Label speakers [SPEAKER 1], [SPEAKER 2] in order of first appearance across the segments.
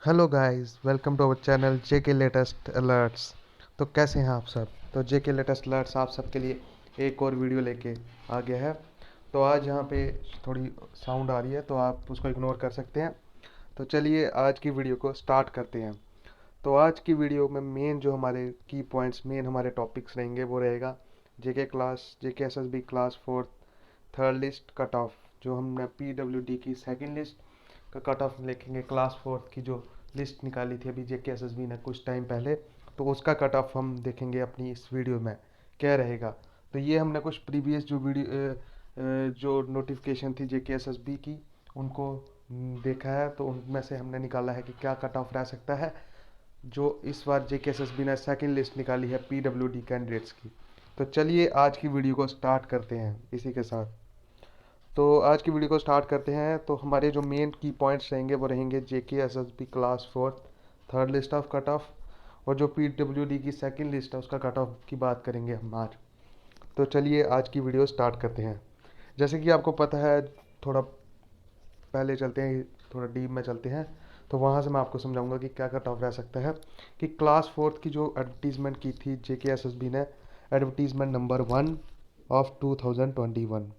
[SPEAKER 1] Hello guys, welcome to our channel JK latest alerts. तो कैसे हैं आप सब? तो जेके लेटेस्ट अलर्ट्स आप सबके लिए एक और वीडियो लेके आ गया है। तो आज यहाँ पे थोड़ी साउंड आ रही है तो आप उसको इग्नोर कर सकते हैं। तो चलिए आज की वीडियो को स्टार्ट करते हैं। तो आज की वीडियो में मेन जो हमारे की पॉइंट्स, मेन हमारे टॉपिक्स रहेंगे वो रहेगा जेके SSB class 4 third list cut off. जो हमने पीडब्ल्यूडी की सेकंड लिस्ट का कट ऑफ लिखेंगे, क्लास 4 की जो लिस्ट निकाली थी अभी जेके एसएसबी ने कुछ टाइम पहले, तो उसका कट ऑफ हम देखेंगे अपनी इस वीडियो में क्या रहेगा। तो ये हमने कुछ प्रीवियस जो जो नोटिफिकेशन थी जेके एसएसबी की उनको देखा है, तो उनमें से हमने निकाला है कि क्या कट ऑफ रह सकता है जो इस बार जेके एसएसबी ने सेकंड लिस्ट निकाली है पीडब्ल्यूडी कैंडिडेट्स की। तो चलिए आज की वीडियो को स्टार्ट करते हैं इसी के साथ। तो आज की वीडियो को स्टार्ट करते हैं। तो हमारे जो मेन की पॉइंट्स रहेंगे वो रहेंगे जेके SSB class 4 third list of cut off, और जो पीडब्ल्यूडी की सेकंड लिस्ट है उसका कट ऑफ की बात करेंगे हम आज। तो चलिए आज की वीडियो स्टार्ट करते हैं। जैसे कि आपको पता है, थोड़ा पहले चलते हैं, थोड़ा डीप में चलते हैं। तो वहाँ से मैं आपको समझाऊंगा कि क्या कट ऑफ रह सकता है। कि क्लास 4 की जो एडवर्टीजमेंट की थी जेके एसएसबी ने, एडवर्टीजमेंट नंबर 1 ऑफ 2021,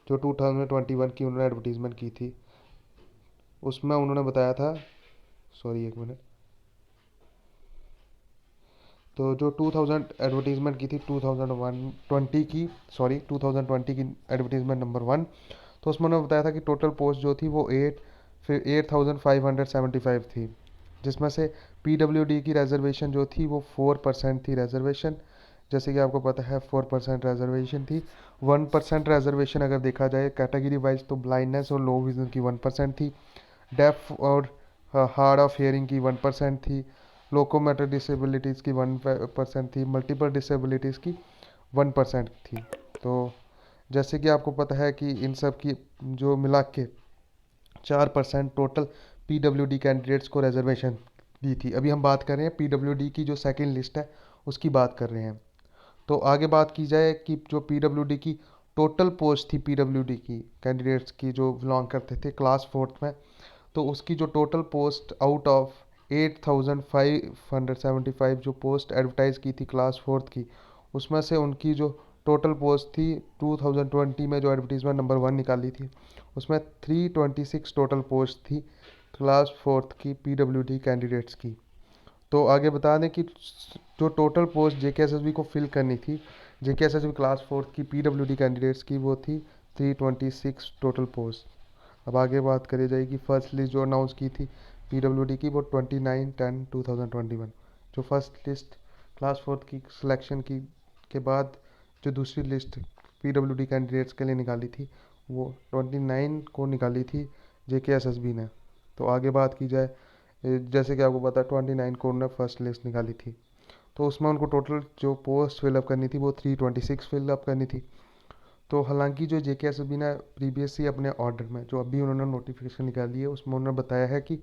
[SPEAKER 1] जो 2021 की उन्होंने एडवर्टीजमेंट की थी उसमें उन्होंने बताया था, सॉरी एक मिनट। तो जो 2000 एडवर्टीजमेंट की थी 2001 की, सॉरी 2020 की एडवर्टीजमेंट नंबर 1, तो उसमें उन्होंने बताया था कि टोटल पोस्ट जो थी वो 8575 थी, जिसमें से पीडब्ल्यूडी की रिजर्वेशन जो थी वो 4% थी रिजर्वेशन। जैसे कि आपको पता है 4% रिजर्वेशन थी। 1% रिजर्वेशन अगर देखा जाए कैटेगरी वाइज तो ब्लाइंडनेस और लो विजन की 1% थी, डेफ और हार्ड ऑफ हेयरिंग की 1% थी, लोकोमोटर डिसेबिलिटीज़ की 1% थी, मल्टीपल डिसेबिलिटीज़ की 1% थी। तो जैसे कि आपको पता है कि इन सब की जो मिला के 4% टोटल पीडब्ल्यूडी कैंडिडेट्स को रिजर्वेशन दी थी। अभी हम बात कर रहे हैं पीडब्ल्यूडी की जो सेकंड लिस्ट है उसकी बात कर रहे हैं। तो आगे बात की जाए कि जो पीडब्ल्यूडी की टोटल पोस्ट थी, पीडब्ल्यूडी की कैंडिडेट्स की जो बिलोंग करते थे क्लास 4 में, तो उसकी जो टोटल पोस्ट आउट ऑफ 8575 जो पोस्ट एडवर्टाइज की थी क्लास 4 की, उसमें से उनकी जो टोटल पोस्ट थी 2020 में जो एडवर्टीजमेंट नंबर 1 निकाली थी उसमें 326 टोटल पोस्ट थी क्लास 4 की पीडब्ल्यूडी कैंडिडेट्स की। तो आगे बता दें कि जो टोटल पोस्ट जेकेएसएसबी को फिल करनी थी जेकेएसएसबी क्लास 4 की पीडब्ल्यूडी कैंडिडेट्स की, वो थी 326 टोटल पोस्ट। अब आगे बात करी जाएगी फर्स्ट लिस्ट जो अनाउंस की थी पीडब्ल्यूडी की, वो 29/10/2021। जो फर्स्ट लिस्ट क्लास 4 की सिलेक्शन की के बाद जो दूसरी लिस्ट पीडब्ल्यूडी कैंडिडेट्स के लिए निकाली थी वो 29 को निकाली थी जेकेएसएसबी ने। तो आगे बात की जाए, जैसे कि आपको पता है 29 को उन्होंने फर्स्ट लिस्ट निकाली थी, तो उसमें उनको टोटल जो पोस्ट फिलअप करनी थी वो 326 फिलअप करनी थी। तो हालांकि जो जेकेएसएसबी ने प्रीवियसली अपने ऑर्डर में जो अभी उन्होंने नोटिफिकेशन निकाली है उसमें उन्होंने बताया है कि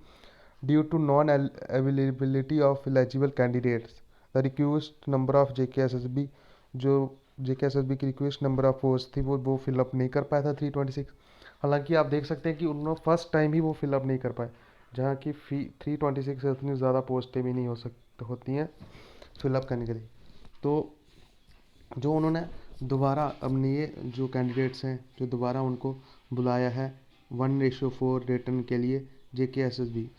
[SPEAKER 1] due to non availability of eligible candidates the request number of JKSSB, जो जेकेएसएसबी की रिक्वेस्ट नंबर ऑफ पोस्ट थी वो फिलअप नहीं कर पाया था 326। हालांकि आप देख सकते हैं कि उन्होंने फर्स्ट टाइम ही वो फिलअप नहीं कर पाए, जहाँ की फी 326 से उतनी ज़्यादा पोस्टें भी नहीं होती हैं फिलअप करने के लिए। तो जो उन्होंने दोबारा अपने ये जो कैंडिडेट्स हैं जो दोबारा उनको बुलाया है 1:4 रिटर्न के लिए, जेकेएसएसबी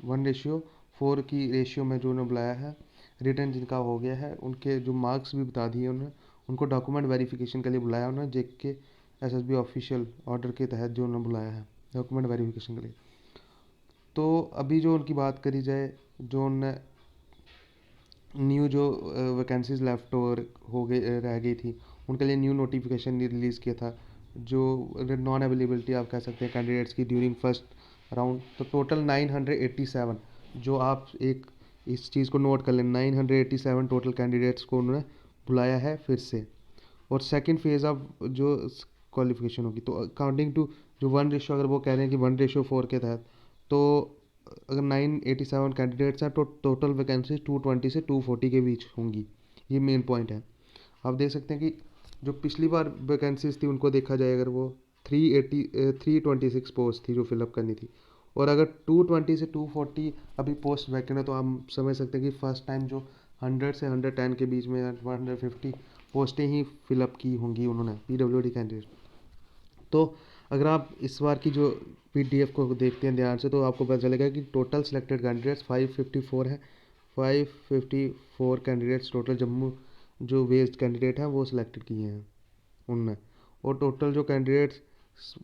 [SPEAKER 1] 1:4 की रेशियो में जो उन्होंने बुलाया है, रिटर्न जिनका हो गया है उनके जो मार्क्स भी बता दिए उन्होंने, उनको डॉक्यूमेंट वेरिफिकेशन के लिए बुलाया उन्होंने जेकेएसएसबी ऑफिशियल ऑर्डर के तहत जो उन्होंने बुलाया है डॉक्यूमेंट वेरिफिकेशन के लिए। तो अभी जो उनकी बात करी जाए, जो उनने न्यू जो वैकेंसीज लेफ्ट ओवर हो गई रह गई थी उनके लिए न्यू नोटिफिकेशन रिलीज़ किया था, जो नॉन अवेलेबिलिटी आप कह सकते हैं कैंडिडेट्स की ड्यूरिंग फर्स्ट राउंड। तो टोटल 987, जो आप एक इस चीज़ को नोट कर लें, 987 टोटल कैंडिडेट्स को उन्होंने बुलाया है फिर से। और सेकंड फेज़ ऑफ जो क्वालिफिकेशन होगी, तो अकॉर्डिंग टू जो 1 रेशो, अगर वो कह रहे हैं कि 1:4 के तहत, तो अगर 987 कैंडिडेट्स हैं तो टोटल वैकेंसी 220 से 240 के बीच होंगी। ये मेन पॉइंट है। आप देख सकते हैं कि जो पिछली बार वैकेंसीज थी उनको देखा जाए, अगर वो 326 पोस्ट थी जो फिलअप करनी थी, और अगर 220 से 240 अभी पोस्ट वैकेंट है तो आप समझ सकते हैं कि फर्स्ट टाइम जो 100 से 110 के बीच में 150 पोस्टें ही फिलअप की होंगी उन्होंने पीडब्ल्यूडी कैंडिडेट। तो अगर आप इस बार की जो पीडीएफ को देखते हैं ध्यान से तो आपको पता चलेगा कि टोटल सिलेक्टेड कैंडिडेट्स 554 है। 554 कैंडिडेट्स टोटल जम्मू जो वेस्ट कैंडिडेट हैं वो सिलेक्टेड किए हैं उनमें। और टोटल जो कैंडिडेट्स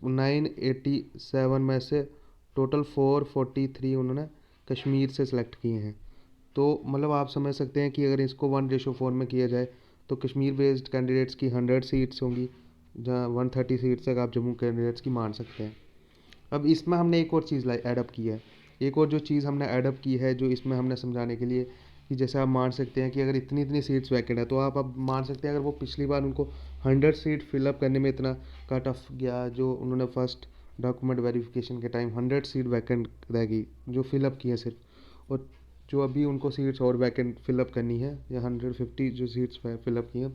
[SPEAKER 1] 987 में से टोटल 443 उन्होंने कश्मीर से सिलेक्ट किए हैं। तो मतलब आप समझ सकते हैं कि अगर इसको 1:4 में किया जाए तो कश्मीर बेस्ड कैंडिडेट्स की 100 सीट्स होंगी, जहाँ 130 सीट्स तक आप जम्मू कैंडिडेट्स की मान सकते हैं। अब इसमें हमने एक और चीज़ एडअप की है। एक और जो चीज़ हमने एडअप की है जो इसमें हमने समझाने के लिए कि जैसे आप मान सकते हैं कि अगर इतनी इतनी सीट्स वैकेंट है तो आप अब मान सकते हैं अगर वो पिछली बार उनको 100 सीट फिलअप करने में इतना कट ऑफ गया, जो उन्होंने फर्स्ट डॉक्यूमेंट वेरिफिकेशन के टाइम 100 सीट वैकेंट रह गई जो फिलअप की है सिर्फ, और जो अभी उनको सीट्स और वैकेंट फिलअप करनी है या 150 जो सीट्स फिलअप की हैं,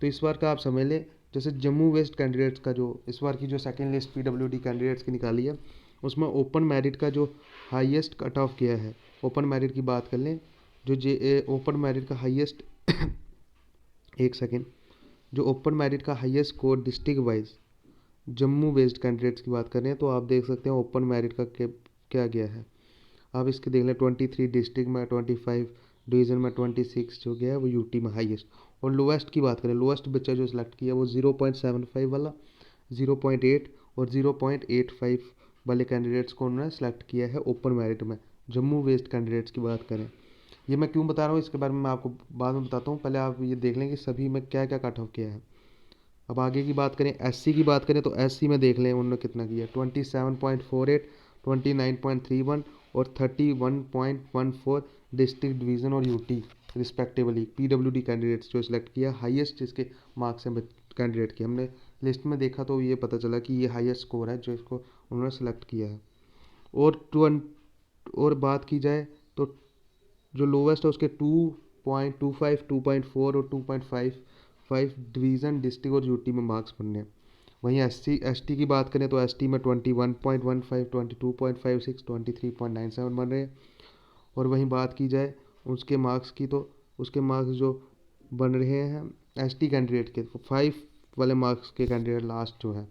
[SPEAKER 1] तो इस बार का आप समझ लें जैसे जम्मू वेस्ट कैंडिडेट्स का जो इस बार की जो सेकंड लिस्ट पीडब्ल्यूडी कैंडिडेट्स की निकाली है उसमें ओपन मेरिट का जो हाईएस्ट कट ऑफ किया है, ओपन मेरिट की बात कर लें जो जे ओपन मेरिट का हाईएस्ट एक सेकेंड, जो ओपन मेरिट का highest score district wise Jammu west candidates की बात करें तो आप देख सकते हैं ओपन मेरिट का क्या गया है। आप इसके देख लें 23 डिस्ट्रिक्ट में, 25 डिवीज़न में, 26 जो गया है वो यूटी में हाईएस्ट। और लोएस्ट की बात करें, लोएस्ट बच्चा जो सिलेक्ट किया वो 0.75 वाला, 0.8 और 0.85 वाले कैंडिडेट्स को उन्होंने सेलेक्ट किया है ओपन मेरिट में। जम्मू वेस्ट कैंडिडेट्स की बात करें, ये मैं क्यों बता रहा हूँ इसके बारे में मैं आपको बाद में बताता हूँ, पहले आप ये देख लें कि सभी में क्या क्या कट ऑफ किया है। अब आगे की बात करें, एससी की बात करें तो एससी में देख लें उन्होंने कितना किया, 27.48, 29.31 और 31.14 डिस्ट्रिक्ट डिवीज़न और यूटी रिस्पेक्टिवली पीडब्ल्यूडी कैंडिडेट्स जो सिलेक्ट किया, हाईएस्ट जिसके मार्क्स हैं कैंडिडेट के हमने लिस्ट में देखा तो ये पता चला कि ये हाईएस्ट स्कोर है जो इसको उन्होंने सेलेक्ट किया है। और बात की जाए तो जो लोवेस्ट है उसके 2.25, 2.4 और 2.55 डिवीज़न डिस्ट्रिक्ट और यूटी में मार्क्स बनने हैं। वहीं एसटी की बात करें तो एसटी में 21.15, 22.56, 23.97 बन रहे हैं। और वहीं बात की जाए उसके मार्क्स की तो उसके मार्क्स जो बन रहे हैं एसटी कैंडिडेट के 5 वाले मार्क्स के कैंडिडेट लास्ट जो है,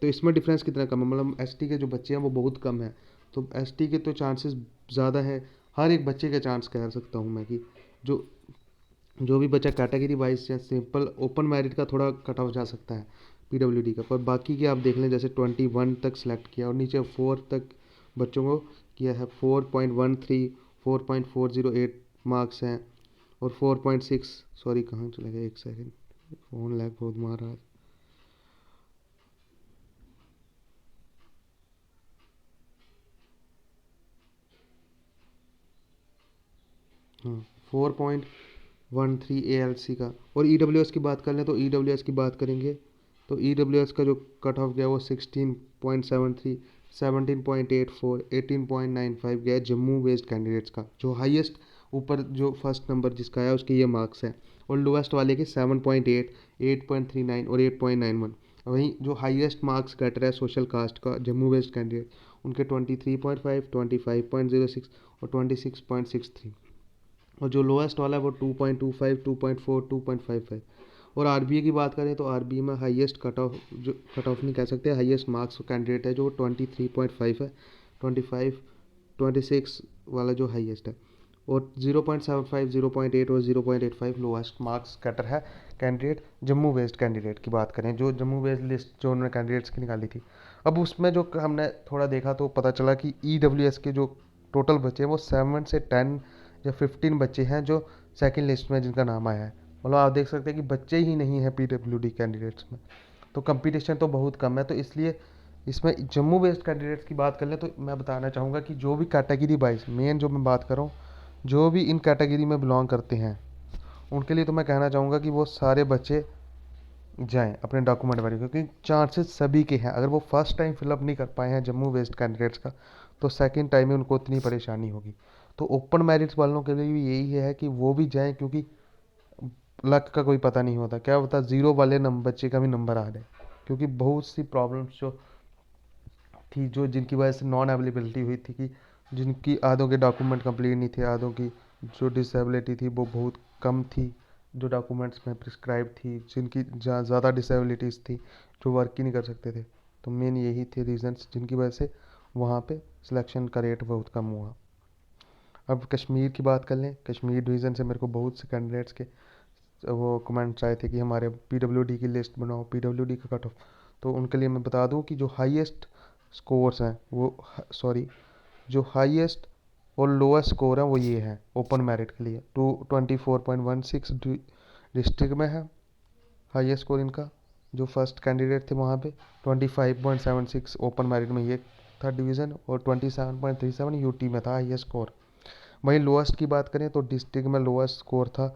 [SPEAKER 1] तो इसमें डिफरेंस कितना कम है, मतलब एसटी के जो बच्चे हैं वो बहुत कम है, तो एसटी के तो चांसेस ज़्यादा है। हर एक बच्चे के चांस कह सकता हूँ मैं कि जो जो भी बच्चा कैटेगरी वाइज या सिंपल ओपन मेरिट का थोड़ा कट ऑफ जा सकता है पीडब्ल्यूडी का, पर बाकी के आप देख लें जैसे 21 तक सिलेक्ट किया और नीचे 4 तक बच्चों को किया है, 4.13, 4.408 मार्क्स हैं और 4.6, सॉरी कहाँ चला गया, एक सेकेंड फ़ोन लैग बहुत मार रहा है। हाँ, 4.13 ALC का। और EWS की बात कर लें तो EWS की बात करेंगे तो EWS का जो कट ऑफ गया वो 16.73, 17.84, 18.95 गया जम्मू वेस्ट कैंडिडेट्स का, जो हाईएस्ट ऊपर जो फर्स्ट नंबर जिसका है उसके ये मार्क्स हैं। और लोएस्ट वाले के 7.8, 8.39 और 8.91। वहीं जो हाईएस्ट मार्क्स गेट रहा है सोशल कास्ट का जम्मू वेस्ट कैंडिडेट उनके 23.5, 25.06 और 26.63। और जो लोएस्ट वाला है वो 2.25, 2.4, 2.55। और आरबीए की बात करें तो आरबीए में हाईएस्ट कट ऑफ, जो कट ऑफ नहीं कह सकते, हाईएस्ट मार्क्स कैंडिडेट है जो 23.5 है, 25, 26 वाला जो हाईएस्ट है। और 0.75, 0.8 और 0.85 लोएस्ट मार्क्स कटर है कैंडिडेट जम्मू वेस्ट कैंडिडेट की बात करें, जो जम्मू वेस्ट लिस्ट जो उन्होंने कैंडिडेट्स की निकाली थी। अब उसमें जो हमने थोड़ा देखा तो पता चला कि EWS के जो टोटल बच्चे हैं वो 7 से 10 या 15 बच्चे हैं जो सेकंड लिस्ट में जिनका नाम आया है। मतलब आप देख सकते हैं कि बच्चे ही नहीं हैं पीडब्ल्यूडी कैंडिडेट्स में, तो कंपटीशन तो बहुत कम है। तो इसलिए इसमें जम्मू वेस्ट कैंडिडेट्स की बात कर लें तो मैं बताना चाहूँगा कि जो भी कैटेगरी वाइज मेन जो मैं बात कर रहा हूँ, जो भी इन कैटेगरी में बिलोंग करते हैं उनके लिए तो मैं कहना चाहूँगा कि वो सारे बच्चे जाएं अपने डॉक्यूमेंट वेरीफाई, क्योंकि चांसेस सभी के हैं। अगर वो फर्स्ट टाइम फिलअप नहीं कर पाए हैं जम्मू वेस्ट कैंडिडेट्स का तो सेकंड टाइम में उनको उतनी परेशानी होगी। तो ओपन मेरिट्स वालों के लिए भी यही है कि वो भी जाएं, क्योंकि लक का कोई पता नहीं होता, क्या होता जीरो वाले नंबर बच्चे का भी नंबर आ जाए, क्योंकि बहुत सी प्रॉब्लम्स जो थी जो जिनकी वजह से नॉन अवेलेबिलिटी हुई थी, कि जिनकी आधों के डॉक्यूमेंट कंप्लीट नहीं थे, आधों की जो डिसेबिलिटी थी वो बहुत कम थी, जो डॉक्यूमेंट्स में प्रिस्क्राइब थी, जिनकी ज़्यादा डिसेबिलिटीज़ थी, जो वर्क ही नहीं कर सकते थे। तो मेन यही थे रीजंस जिनकी वजह से वहाँ पे सिलेक्शन का रेट बहुत कम हुआ। अब कश्मीर की बात कर लें। कश्मीर डिवीज़न से मेरे को बहुत से कैंडिडेट्स के वो कमेंट्स आए थे कि हमारे पीडब्ल्यूडी की लिस्ट बनाओ, पीडब्ल्यूडी का कट ऑफ। तो उनके लिए मैं बता दूं कि जो हाईएस्ट स्कोर्स हैं वो, सॉरी, जो हाईएस्ट और लोएस्ट स्कोर हैं वो ये हैं ओपन मेरिट के लिए। 24.16 डिस्ट्रिक्ट में है हाईएस्ट स्कोर इनका। जो फर्स्ट कैंडिडेट थे वहाँ पे 25.76 ओपन मेरिट में ये था डिवीज़न, और 27.37 यूटी में था हाईएस्ट स्कोर। वहीं लोएस्ट की बात करें तो डिस्ट्रिक्ट में लोएस्ट स्कोर था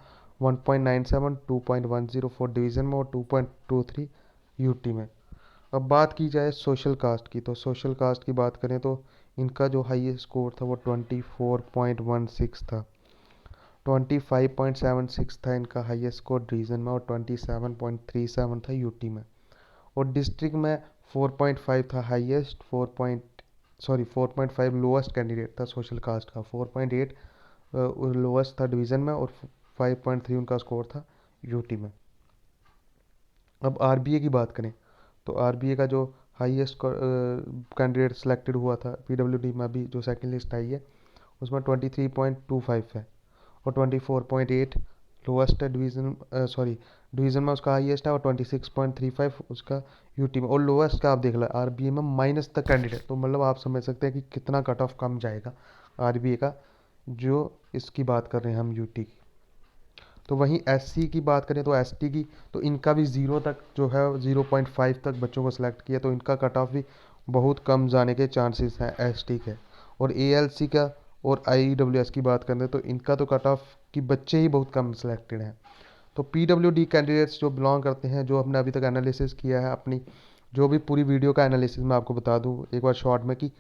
[SPEAKER 1] 1.97, 2.10 फॉर डिवीज़न में और 2.23 यूटी में। अब बात की जाए सोशल कास्ट की, तो सोशल कास्ट की बात करें तो इनका जो हाईएस्ट स्कोर था वो 24.16 था। 25.76 था इनका हाईएस्ट स्कोर डिवीज़न में, और 27.37 था यूटी में। और डिस्ट्रिक्ट में 4.5 था हाईएस्ट, 4.5 लोएस्ट कैंडिडेट था सोशल कास्ट का, 4.8 लोएस्ट था डिवीज़न में, और 5.3 उनका स्कोर था यूटी में। अब आरबीए की बात करें तो आरबीए का जो हाईएस्ट कैंडिडेट सेलेक्टेड हुआ था पीडब्ल्यूडी में, अभी जो सेकंड लिस्ट आई है उसमें 23.25 है, और 24.8 लोएस्ट है डिवीज़न, सॉरी डिवीज़न में उसका हाईएस्ट है, और 26.35 उसका यूटी में। और लोएस्ट का आप देख लो आरबीए में माइनस तक कैंडिडेट, तो मतलब आप समझ सकते हैं कि कितना कट ऑफ कम जाएगा आरबीए का, जो इसकी बात कर रहे हैं हम यूटी की। तो वहीं एससी की बात करें तो एसटी की, तो इनका भी ज़ीरो तक जो है 0.5 तक बच्चों को सिलेक्ट किया, तो इनका कट ऑफ भी बहुत कम जाने के चांसेस हैं एसटी के। और एएलसी का और आईडब्ल्यूएस की बात करें तो इनका तो कट ऑफ की बच्चे ही बहुत कम सिलेक्टेड हैं। तो पीडब्ल्यूडी कैंडिडेट्स जो बिलोंग करते हैं, जो हमने अभी तक एनालिसिस किया है अपनी, जो भी पूरी वीडियो का एनालिसिस मैं आपको बता दूं एक बार शॉर्ट में, कि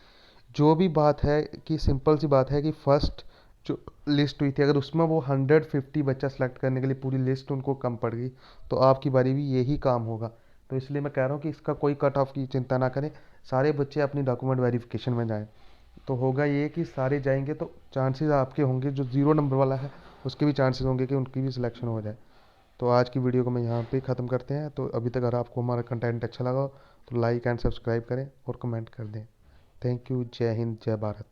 [SPEAKER 1] जो भी बात है कि सिंपल सी बात है कि फर्स्ट जो लिस्ट हुई थी अगर उसमें वो 150 बच्चा सेलेक्ट करने के लिए पूरी लिस्ट उनको कम पड़ गई, तो आपकी बारी भी यही काम होगा। तो इसलिए मैं कह रहा हूँ कि इसका कोई कट ऑफ की चिंता ना करें, सारे बच्चे अपनी डॉक्यूमेंट वेरिफिकेशन में जाएं। तो होगा ये कि सारे जाएंगे तो चांसेस आपके होंगे, जो ज़ीरो नंबर वाला है उसके भी चांसेस होंगे कि उनकी भी सिलेक्शन हो जाए। तो आज की वीडियो को मैं यहाँ पे ख़त्म करते हैं। तो अभी तक अगर आपको हमारा कंटेंट अच्छा लगा हो तो लाइक एंड सब्सक्राइब करें और कमेंट कर दें। Thank you. जय हिंद, जय भारत।